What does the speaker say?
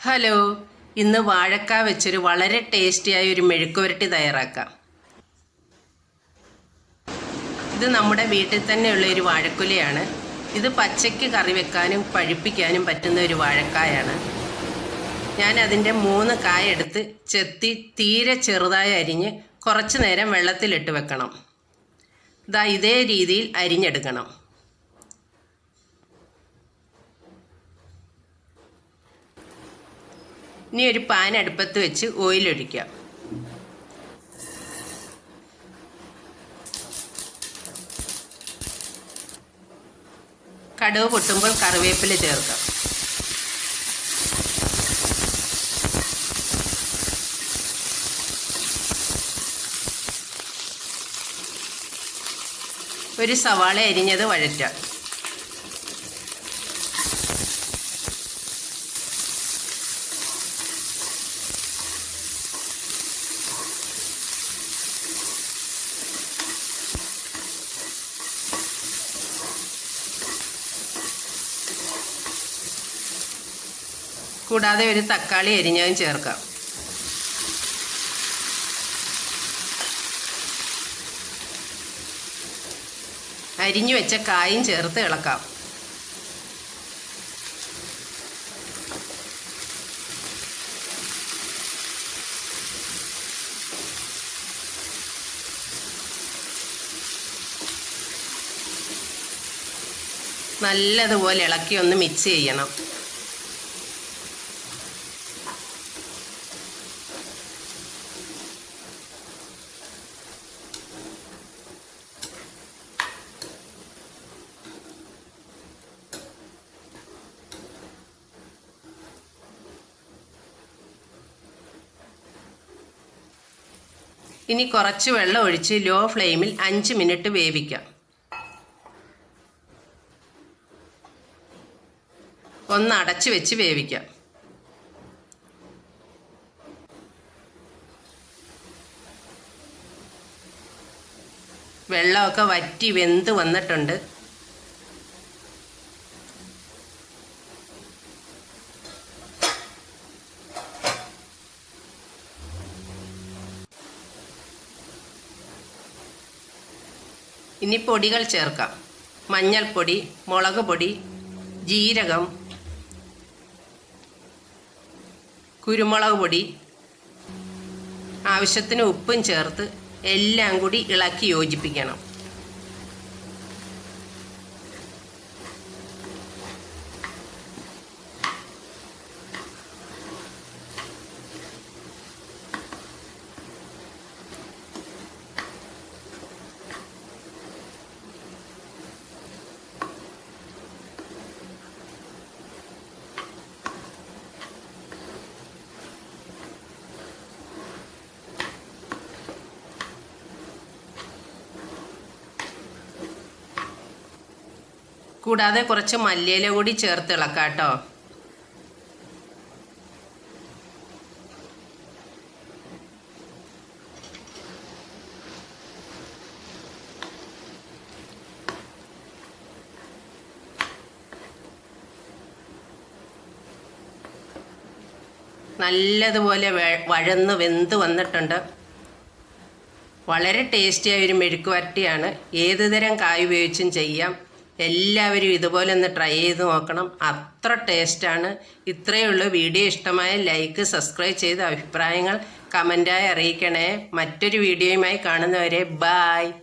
Hello, ഇന്ന് വാഴക്ക വെച്ചൊരു വളരെ ടേസ്റ്റിയായ ഒരു മെഴുക്കുവരട്ടി തയ്യാറാക്കാം. ഇത് നമ്മുടെ വീട്ടിൽ തന്നെയുള്ള ഒരു വാഴക്കുലയാണ്. ഇത് പച്ചയ്ക്ക് കറി വെക്കാനും പഴുപ്പിക്കാനും പറ്റുന്ന ഒരു വാഴക്കായാണ്. ഞാൻ അതിൻ്റെ 3 കായ എടുത്ത് ചെത്തി തീരെ ചെറുതായി അരിഞ്ഞ് കുറച്ച് നേരം വെള്ളത്തിലിട്ട് വെക്കണം. ഇതേ രീതിയിൽ അരിഞ്ഞെടുക്കണം. ഇനി ഒരു പാൻ അടുപ്പത്ത് വെച്ച് ഓയിൽ ഒഴിക്കാം. കടുക് പൊട്ടുമ്പോൾ കറിവേപ്പില ചേർക്കാം. ഒരു സവാള അരിഞ്ഞത് വഴറ്റാം. കൂടാതെ ഒരു തക്കാളി അരിഞ്ഞതും ചേർക്കാം. അരിഞ്ഞു വെച്ച കായും ചേർത്ത് ഇളക്കാം. നല്ലതുപോലെ ഇളക്കി ഒന്ന് മിക്സ് ചെയ്യണം. ഇനി കുറച്ച് വെള്ളം ഒഴിച്ച് ലോ ഫ്ലെയിമിൽ 5 മിനിറ്റ് വേവിക്കാം. ഒന്ന് അടച്ചു വെച്ച് വേവിക്കാം. വെള്ളമൊക്കെ വറ്റി വെന്ത് വന്നിട്ടുണ്ട്. ഇനി പൊടികൾ ചേർക്കാം. മഞ്ഞൾപ്പൊടി, മുളക് പൊടി, ജീരകം, കുരുമുളക് പൊടി, ആവശ്യത്തിന് ഉപ്പും ചേർത്ത് എല്ലാം കൂടി ഇളക്കി യോജിപ്പിക്കണം. കൂടാതെ കുറച്ച് മല്ലിയില കൂടി ചേർത്ത് ഇളക്കാം കേട്ടോ. നല്ലതുപോലെ വഴന്ന് വെന്ത് വന്നിട്ടുണ്ട്. വളരെ ടേസ്റ്റിയായ ഒരു മെഴുക്ക് വരട്ടിയാണ്. ഏതുതരം കായ് ഉപയോഗിച്ചും ചെയ്യാം. എല്ലാവരും ഇതുപോലെ ഒന്ന് ട്രൈ ചെയ്ത് നോക്കണം. അത്ര ടേസ്റ്റാണ്. ഇത്രയേ ഉള്ളൂ. വീഡിയോ ഇഷ്ടമായ ലൈക്ക്, സബ്സ്ക്രൈബ് ചെയ്ത് അഭിപ്രായങ്ങൾ കമൻറ്റായി അറിയിക്കണേ. മറ്റൊരു വീഡിയോയുമായി കാണുന്നവരെ ബായ്.